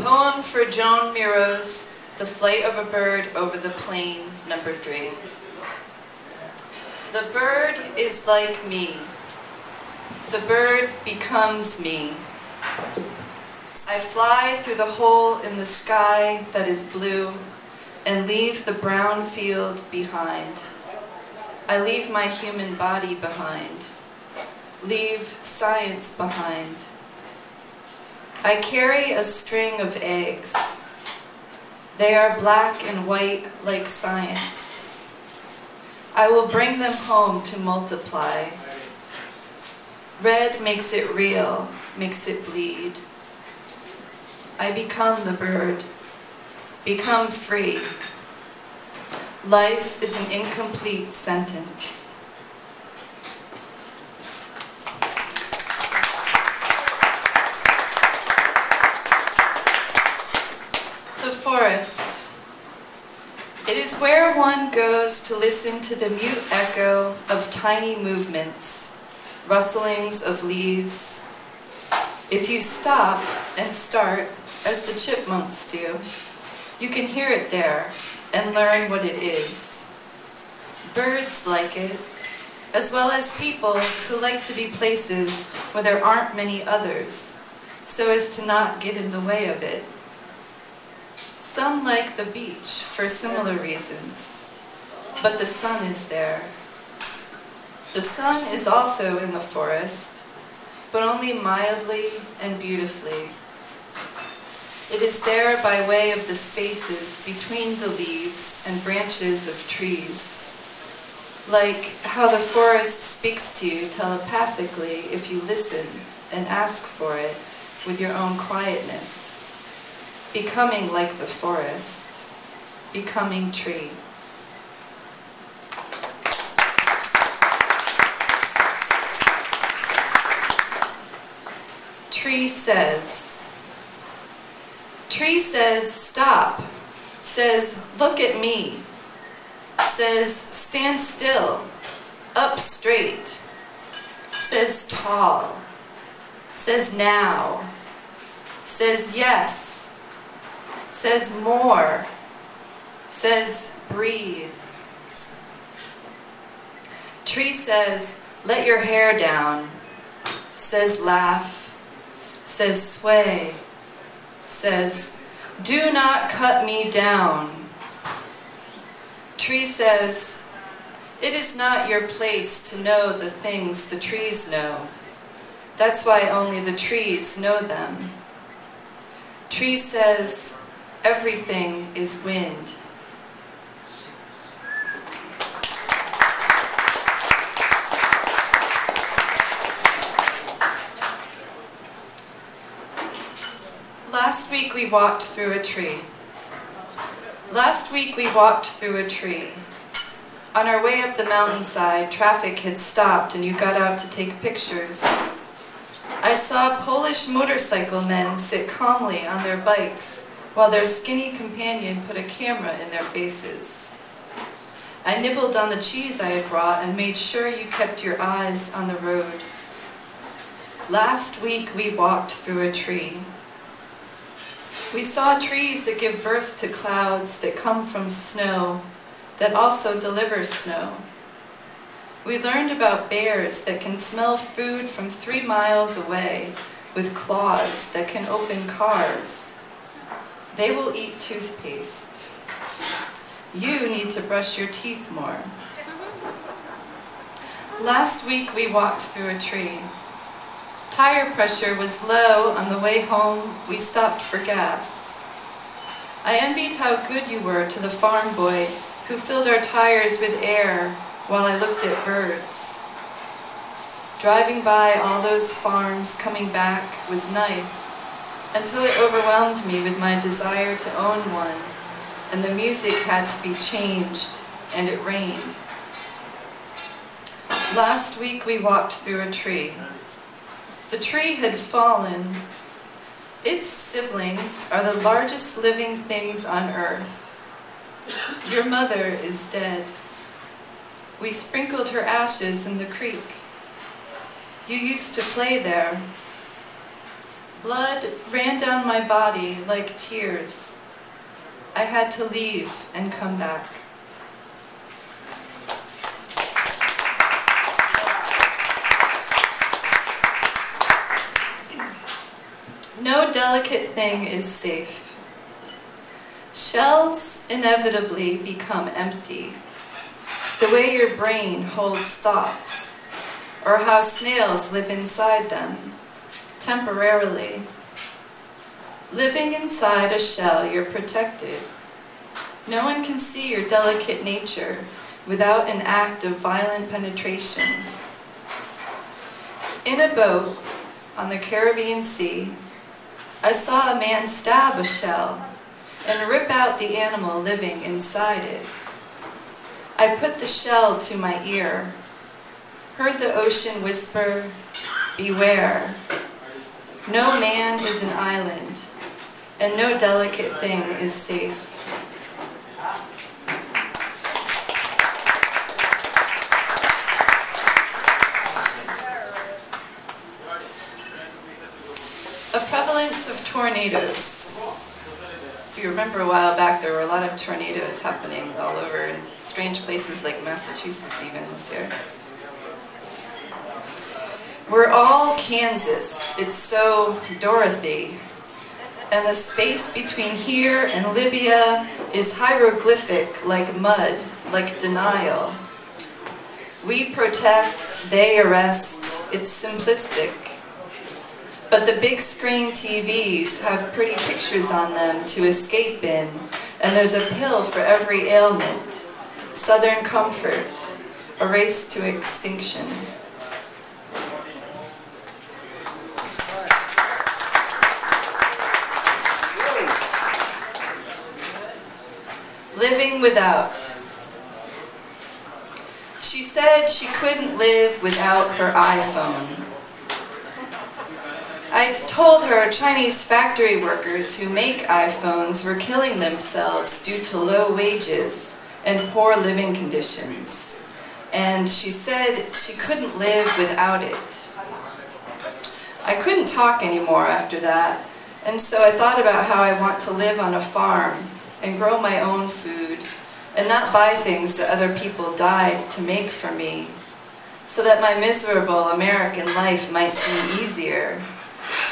Poem for Joan Miro's The Flight of a Bird Over the Plain, number 3. The bird is like me. The bird becomes me. I fly through the hole in the sky that is blue and leave the brown field behind. I leave my human body behind. Leave science behind. I carry a string of eggs. They are black and white like science. I will bring them home to multiply. Red makes it real, makes it bleed. I become the bird, become free. Life is an incomplete sentence. The forest. It is where one goes to listen to the mute echo of tiny movements, rustlings of leaves. If you stop and start, as the chipmunks do, you can hear it there and learn what it is. Birds like it, as well as people who like to be places where there aren't many others, so as to not get in the way of it. Some like the beach for similar reasons, but the sun is there. The sun is also in the forest, but only mildly and beautifully. It is there by way of the spaces between the leaves and branches of trees, like how the forest speaks to you telepathically if you listen and ask for it with your own quietness. Becoming like the forest, becoming tree. Tree says, stop, says, look at me, says, stand still, up straight, says, tall, says, now, says, yes, says more, says breathe. Tree says, let your hair down, says laugh, says sway, says do not cut me down. Tree says, it is not your place to know the things the trees know. That's why only the trees know them. Tree says, everything is wind. Last week we walked through a tree. On our way up the mountainside, traffic had stopped and you got out to take pictures. I saw Polish motorcycle men sit calmly on their bikes while their skinny companion put a camera in their faces. I nibbled on the cheese I had brought and made sure you kept your eyes on the road. Last week we walked through a tree. We saw trees that give birth to clouds that come from snow, that also deliver snow. We learned about bears that can smell food from 3 miles away with claws that can open cars. They will eat toothpaste. You need to brush your teeth more. Last week we walked through a tree. Tire pressure was low on the way home. We stopped for gas. I envied how good you were to the farm boy who filled our tires with air while I looked at birds. Driving by all those farms coming back was nice, until it overwhelmed me with my desire to own one, and the music had to be changed, and it rained. Last week we walked through a tree. The tree had fallen. Its siblings are the largest living things on earth. Your mother is dead. We sprinkled her ashes in the creek. You used to play there. Blood ran down my body like tears. I had to leave and come back. No delicate thing is safe. Shells inevitably become empty, the way your brain holds thoughts, or how snails live inside them, temporarily. Living inside a shell, you're protected. No one can see your delicate nature without an act of violent penetration. In a boat on the Caribbean Sea, I saw a man stab a shell and rip out the animal living inside it. I put the shell to my ear, heard the ocean whisper, "Beware. No man is an island, and no delicate thing is safe." A prevalence of tornadoes. If you remember a while back, there were a lot of tornadoes happening all over in strange places like Massachusetts even this year. We're all Kansas. It's so Dorothy. And the space between here and Libya is hieroglyphic, like mud, like denial. We protest, they arrest. It's simplistic. But the big screen TVs have pretty pictures on them to escape in, and there's a pill for every ailment. Southern comfort, a race to extinction. Living without. She said she couldn't live without her iPhone. I told her Chinese factory workers who make iPhones were killing themselves due to low wages and poor living conditions. And she said she couldn't live without it. I couldn't talk anymore after that, and so I thought about how I want to live on a farm and grow my own food and not buy things that other people died to make for me, so that my miserable American life might seem easier.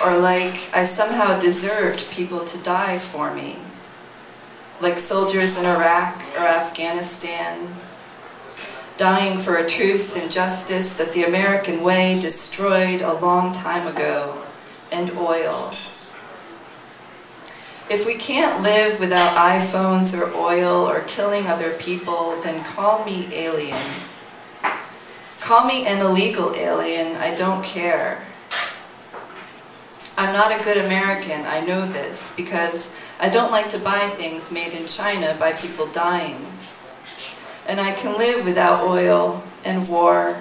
Or like I somehow deserved people to die for me, like soldiers in Iraq or Afghanistan, dying for a truth and justice that the American way destroyed a long time ago, and oil. If we can't live without iPhones or oil or killing other people, then call me alien. Call me an illegal alien, I don't care. I'm not a good American, I know this, because I don't like to buy things made in China by people dying. And I can live without oil and war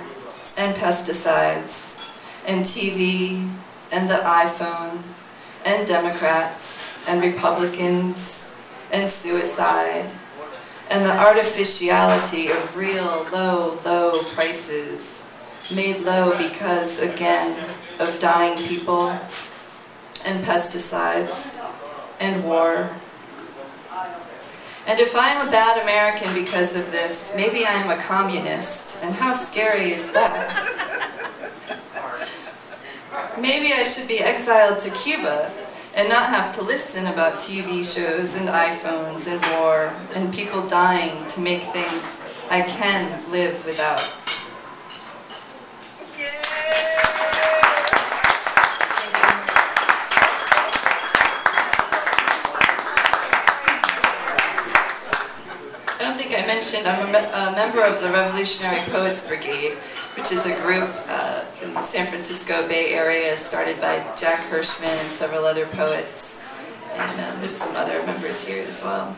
and pesticides and TV and the iPhone and Democrats and Republicans and suicide and the artificiality of real low, low prices, made low because, again, of dying people and pesticides and war. And if I'm a bad American because of this, maybe I'm a communist, and how scary is that? Maybe I should be exiled to Cuba and not have to listen about TV shows and iPhones and war and people dying to make things I can live without. I mentioned I'm a member of the Revolutionary Poets Brigade, which is a group in the San Francisco Bay Area started by Jack Hirschman and several other poets. And there's some other members here as well.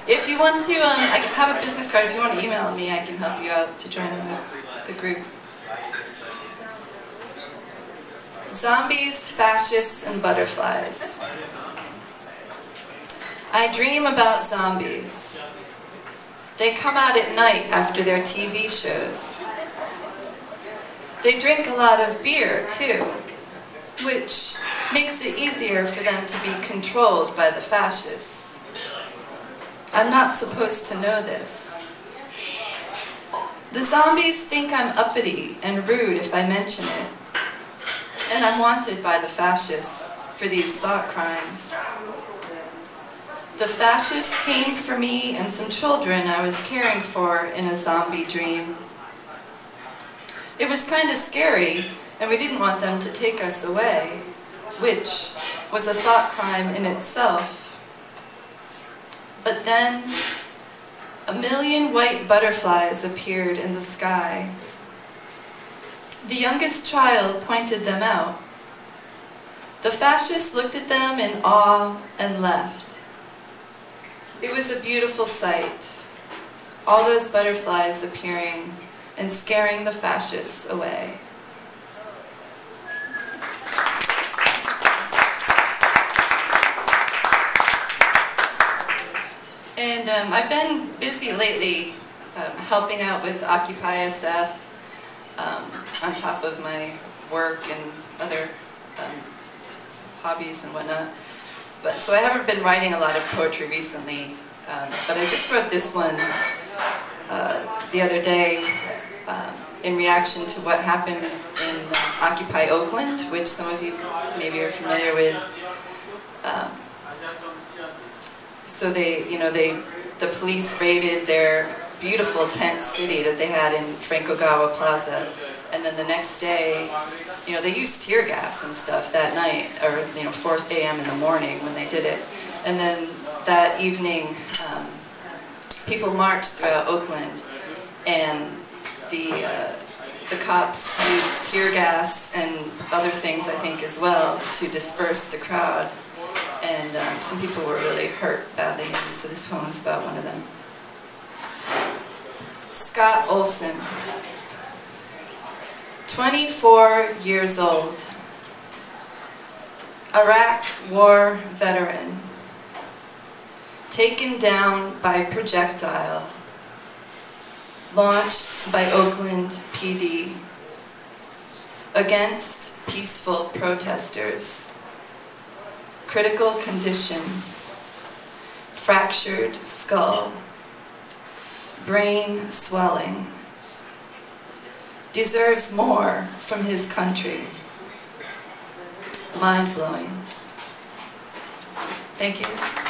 If you want to, I have a business card. If you want to email me, I can help you out to join the group. Zombies, fascists, and butterflies. I dream about zombies. They come out at night after their TV shows. They drink a lot of beer, too, which makes it easier for them to be controlled by the fascists. I'm not supposed to know this. The zombies think I'm uppity and rude if I mention it, and I'm wanted by the fascists for these thought crimes. The fascists came for me and some children I was caring for in a zombie dream. It was kind of scary, and we didn't want them to take us away, which was a thought crime in itself. But then, 1,000,000 white butterflies appeared in the sky. The youngest child pointed them out. The fascists looked at them in awe and left. It was a beautiful sight, all those butterflies appearing and scaring the fascists away. And I've been busy lately helping out with Occupy SF on top of my work and other hobbies and whatnot. So I haven't been writing a lot of poetry recently, but I just wrote this one the other day in reaction to what happened in Occupy Oakland, which some of you maybe are familiar with. So the police raided their beautiful tent city that they had in Franco-Gawa Plaza, and then the next day, they used tear gas and stuff that night, or 4 a.m. in the morning when they did it. And then that evening, people marched throughout Oakland, and the cops used tear gas and other things, I think, as well, to disperse the crowd. And some people were really hurt badly, and so this poem is about one of them. Scott Olson, 24 years old, Iraq War veteran, taken down by projectile, launched by Oakland PD, against peaceful protesters, critical condition, fractured skull, brain swelling, deserves more from his country. Mind-blowing. Thank you.